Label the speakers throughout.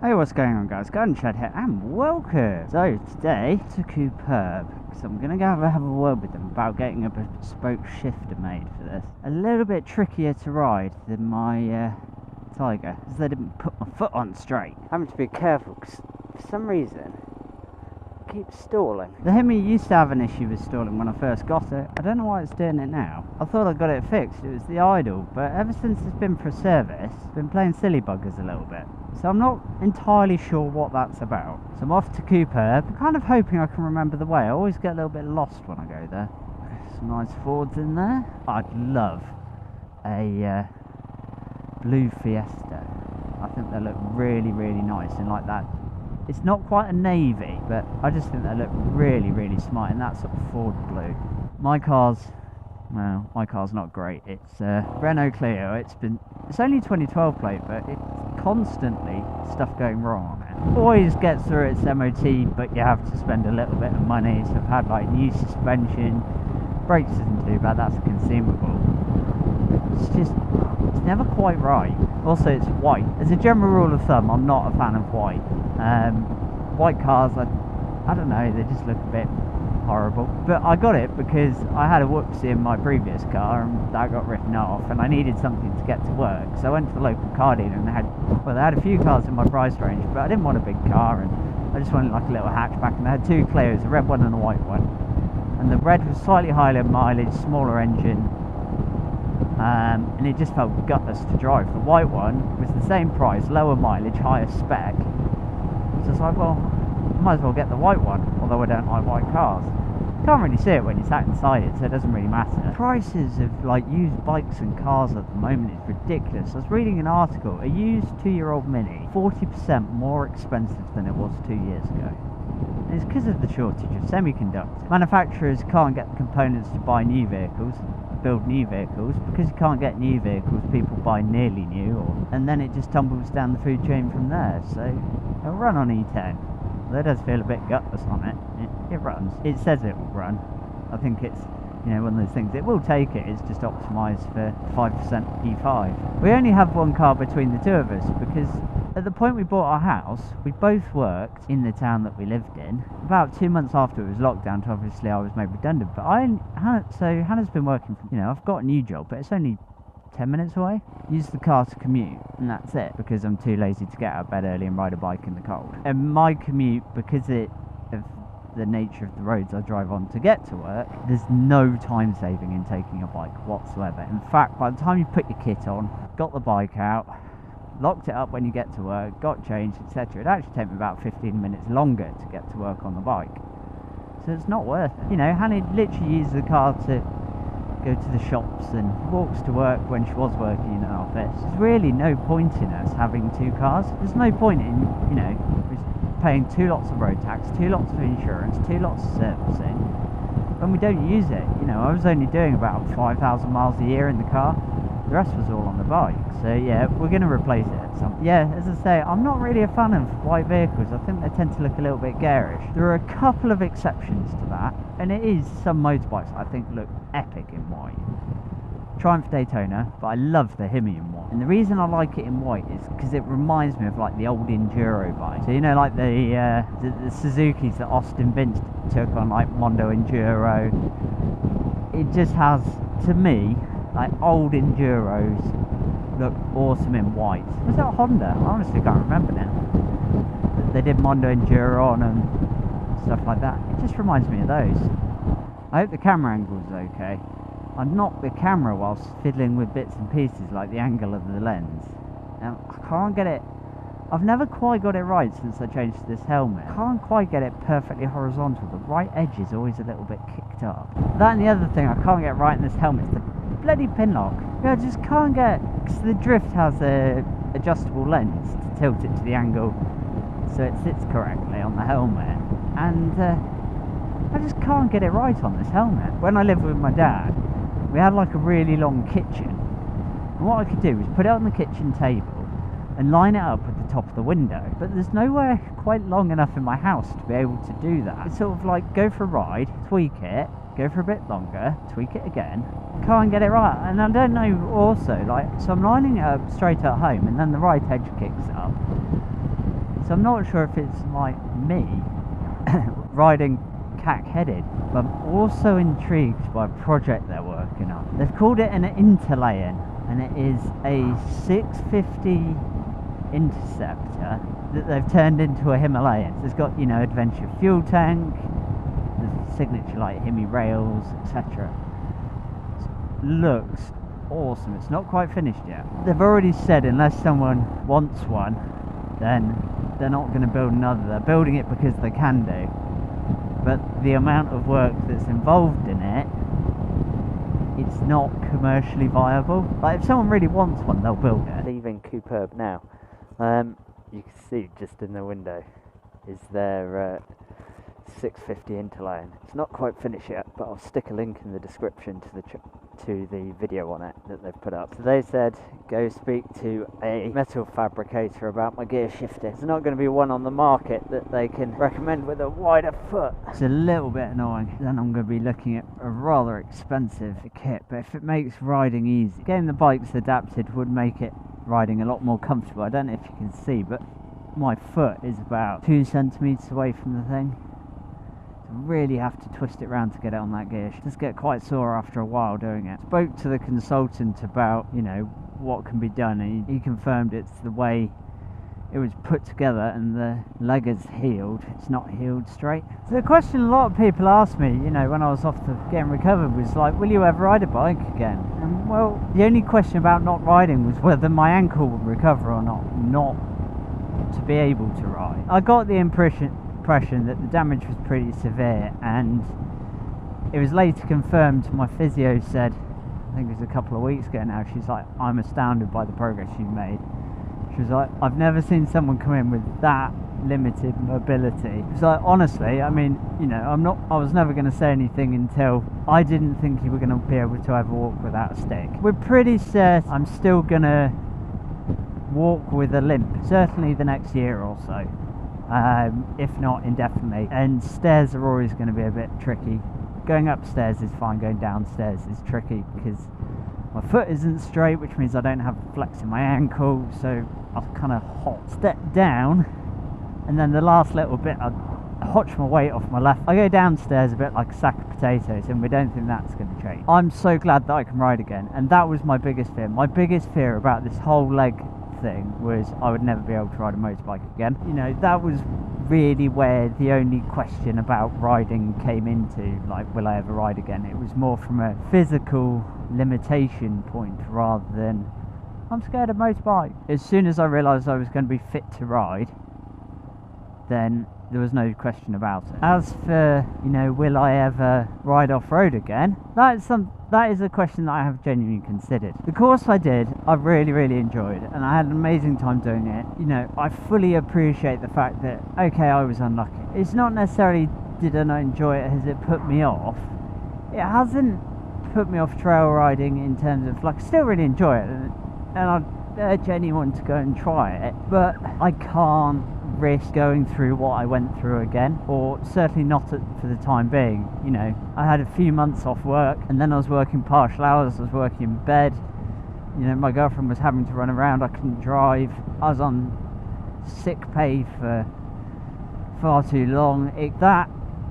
Speaker 1: Hey, what's going on, guys? Gunshot here and welcome! So today to Cooperb, because I'm going to have a word with them about getting a bespoke shifter made for this. A little bit trickier to ride than my Tiger, because they didn't put my foot on straight. Having to be careful because for some reason it keeps stalling. The Himmy used to have an issue with stalling when I first got it. I don't know why it's doing it now. I thought I got it fixed, it was the idle, but ever since it's been for service, it's been playing silly buggers a little bit. So I'm not entirely sure what that's about. So I'm off to Cooperb. I'm kind of hoping I can remember the way. I always get a little bit lost when I go there. Some nice Fords in there. I'd love a blue Fiesta. I think they look really, really nice in like that. It's not quite a navy, but I just think they look really, really smart in that sort of Ford blue. My car's not great. It's Renault Clio. It's only 2012 plate, but it's constantly stuff going wrong on it. Always gets through its MOT, but you have to spend a little bit of money. So I've had like new suspension, brakes isn't too bad, that's a consumable. It's never quite right. Also, it's white. As a general rule of thumb, I'm not a fan of white. White cars, I don't know, they just look a bit horrible. But I got it because I had a whoopsie in my previous car and that got written off, and I needed something to get to work. So I went to the local car dealer and they had a few cars in my price range, but I didn't want a big car and I just wanted like a little hatchback, and they had two Clios, a red one and a white one. And the red was slightly higher mileage, smaller engine, and it just felt gutless to drive. The white one was the same price, lower mileage, higher spec. So I was like, well, I might as well get the white one, although I don't like white cars. You can't really see it when you're sat inside it, so it doesn't really matter. Prices of like used bikes and cars at the moment is ridiculous. I was reading an article, a used 2-year-old Mini, 40% more expensive than it was 2 years ago. And it's because of the shortage of semiconductors. Manufacturers can't get the components to buy new vehicles, build new vehicles. Because you can't get new vehicles, people buy nearly new, and then it just tumbles down the food chain from there. So it'll run on E10. That does feel a bit gutless on it. It runs. It says it will run. I think it's, you know, one of those things. It will take it. It's just optimised for 5% E5. We only have one car between the two of us because at the point we bought our house, we both worked in the town that we lived in. About 2 months after it was lockdown, obviously I was made redundant. But so Hannah's been working from, you know, I've got a new job, but it's only 10 minutes away. Use the car to commute, and that's it, because I'm too lazy to get out of bed early and ride a bike in the cold. And my commute, because of the nature of the roads I drive on to get to work, there's no time saving in taking a bike whatsoever. In fact, by the time you put your kit on, got the bike out, locked it up when you get to work, got changed, etc., it actually takes me about 15 minutes longer to get to work on the bike. So it's not worth it. You know, Hannah literally uses the car to go to the shops and walks to work when she was working in an office. There's really no point in us having two cars. There's no point in, you know, paying 2 lots of road tax, 2 lots of insurance, 2 lots of servicing when we don't use it. You know, I was only doing about 5,000 miles a year in the car. The rest was all on the bike. So yeah, we're going to replace it at some. Yeah, as I say, I'm not really a fan of white vehicles. I think they tend to look a little bit garish. There are a couple of exceptions to that, and it is some motorbikes I think look epic in white. Triumph Daytona, but I love the Himmy in white. And the reason I like it in white is because it reminds me of like the old enduro bike. So you know, like the Suzukis that Austin Vince took on like Mondo Enduro. It just has, to me, like old enduros look awesome in white. Was that Honda? I honestly can't remember now. They did Mondo Enduro on and stuff like that. It just reminds me of those. I hope the camera angle is okay. I knocked the camera whilst fiddling with bits and pieces like the angle of the lens. Now I can't get it. I've never quite got it right since I changed this helmet. I can't quite get it perfectly horizontal. The right edge is always a little bit kicked up. That and the other thing I can't get right in this helmet is the bloody pin lock. Yeah, I just can't get, because the drift has a adjustable lens to tilt it to the angle so it sits correctly on the helmet, and I just can't get it right on this helmet. When I lived with my dad, we had like a really long kitchen, and what I could do was put it on the kitchen table and line it up at the top of the window, but there's nowhere quite long enough in my house to be able to do that. It's sort of like go for a ride, tweak it, go for a bit longer, tweak it again, can't get it right. And I don't know also, like, so I'm lining it up straight at home and then the right edge kicks up. So I'm not sure if it's like me riding cack-headed, but I'm also intrigued by a project they're working on. They've called it an Interlayan, and it is a 650 Interceptor that they've turned into a Himalayan. So it's got, you know, adventure fuel tank, the signature like Himmy rails, etc. Looks awesome. It's not quite finished yet. They've already said unless someone wants one, then they're not going to build another. They're building it because they can do, but the amount of work that's involved in it, it's not commercially viable. Like if someone really wants one, they'll build it. Leaving Cooperb now. You can see just in the window is their 650 Interlayan. It's not quite finished yet, but I'll stick a link in the description to the video on it that they've put up. So they said, go speak to a metal fabricator about my gear shifter. There's not going to be one on the market that they can recommend with a wider foot. It's a little bit annoying. Then I'm going to be looking at a rather expensive kit, but if it makes riding easy, getting the bikes adapted would make it riding a lot more comfortable. I don't know if you can see, but my foot is about 2 centimeters away from the thing. Really have to twist it around to get it on that gear. It does get quite sore after a while doing it. Spoke to the consultant about, you know, what can be done, and he confirmed it's the way it was put together and the leg is healed. It's not healed straight. So the question a lot of people asked me, you know, when I was off to getting recovered was like, will you ever ride a bike again? And well, the only question about not riding was whether my ankle would recover or not to be able to ride. I got the impression that the damage was pretty severe, and it was later confirmed. My physio said, I think it was a couple of weeks ago now, she's like, I'm astounded by the progress you've made. She was like, I've never seen someone come in with that limited mobility. It's like, honestly, I mean, you know, I was never going to say anything until I didn't think you were going to be able to ever walk without a stick. We're pretty certain I'm still going to walk with a limp, certainly the next year or so. If not indefinitely, and stairs are always going to be a bit tricky. Going upstairs is fine, going downstairs is tricky because my foot isn't straight, which means I don't have flex in my ankle, so I'll kind of step down, and then the last little bit I hotch my weight off my left. I go downstairs a bit like a sack of potatoes, and we don't think that's going to change. I'm so glad that I can ride again, and that was my biggest fear. My biggest fear about this whole leg thing was I would never be able to ride a motorbike again. You know, that was really where the only question about riding came into, like, will I ever ride again? It was more from a physical limitation point rather than I'm scared of motorbike. As soon as I realised I was going to be fit to ride, then there was no question about it. As for, you know, will I ever ride off-road again? That is a question that I have genuinely considered. The course I did, I really enjoyed, and I had an amazing time doing it. You know, I fully appreciate the fact that, okay, I was unlucky. It's not necessarily did I not enjoy it, has it put me off? It hasn't put me off trail riding in terms of, like, I still really enjoy it, and I'd urge anyone to go and try it, but I can't risk going through what I went through again, or certainly not for the time being. You know, I had a few months off work, and then I was working partial hours, I was working in bed. You know, my girlfriend was having to run around, I couldn't drive, I was on sick pay for far too long. That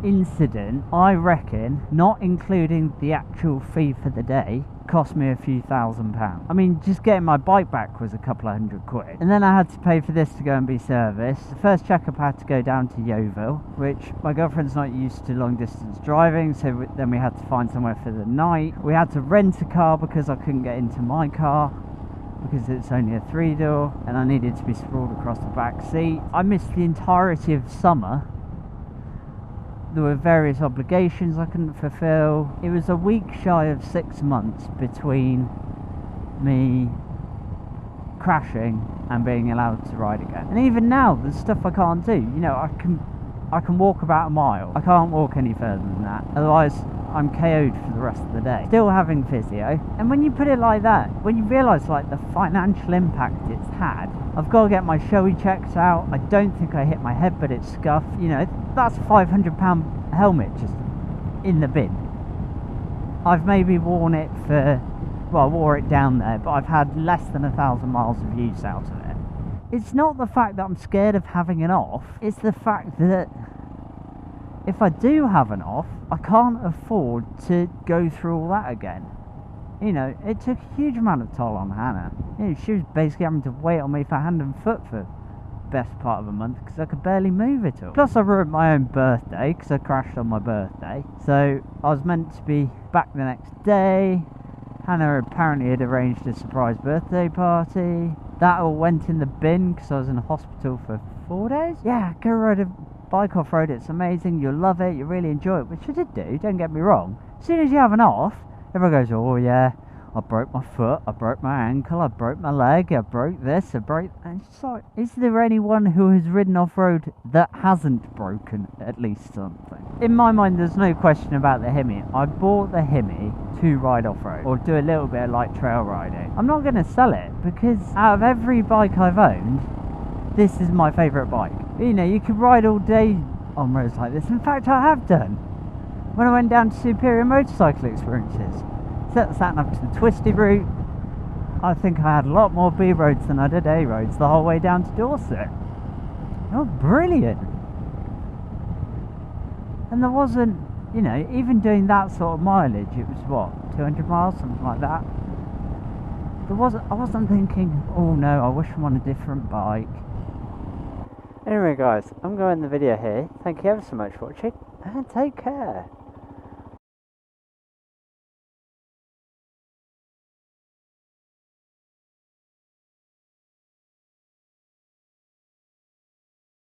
Speaker 1: incident, I reckon, not including the actual fee for the day, cost me a few £1,000s. I mean, just getting my bike back was a couple of £100, and then I had to pay for this to go and be serviced. The first checkup I had to go down to Yeovil, which my girlfriend's not used to long distance driving, so then we had to find somewhere for the night. We had to rent a car because I couldn't get into my car because it's only a 3-door, and I needed to be sprawled across the back seat. I missed the entirety of summer. There were various obligations I couldn't fulfill. It was a week shy of 6 months between me crashing and being allowed to ride again. And even now, there's stuff I can't do. You know, I can walk about a mile. I can't walk any further than that. Otherwise, I'm KO'd for the rest of the day. Still having physio. And when you put it like that, when you realise like the financial impact it's had, I've got to get my showy checks out. I don't think I hit my head, but it's scuffed. You know, that's a £500 helmet just in the bin. I've maybe worn it for, well, I wore it down there, but I've had less than 1,000 miles of use out of it. it's not the fact that I'm scared of having an off, it's the fact that if I do have an off, I can't afford to go through all that again. You know, it took a huge amount of toll on Hannah. You know, she was basically having to wait on me for hand and foot for best part of a month because I could barely move at all. Plus I ruined my own birthday because I crashed on my birthday. So I was meant to be back the next day. Hannah apparently had arranged a surprise birthday party. That all went in the bin because I was in hospital for 4 days. Yeah, go ride a bike off-road, it's amazing, you'll love it, you really enjoy it, which I did do, don't get me wrong. As soon as you have an off, everyone goes, oh yeah, I broke my foot, I broke my ankle, I broke my leg, I broke this, I broke... And it's like, is there anyone who has ridden off-road that hasn't broken at least something? In my mind, there's no question about the Himmy. I bought the Himmy to ride off-road, or do a little bit of light trail riding. I'm not going to sell it, because out of every bike I've owned, this is my favourite bike. You know, you could ride all day on roads like this. In fact, I have done. When I went down to Superior Motorcycle Experiences, set the sat nav to the twisty route. I think I had a lot more B roads than I did A roads the whole way down to Dorset. Oh, brilliant! And there wasn't, you know, even doing that sort of mileage, it was what, 200 miles, something like that. I wasn't thinking, oh no, I wish I'm on a different bike. Anyway guys, I'm going to end the video here. Thank you ever so much for watching, and take care.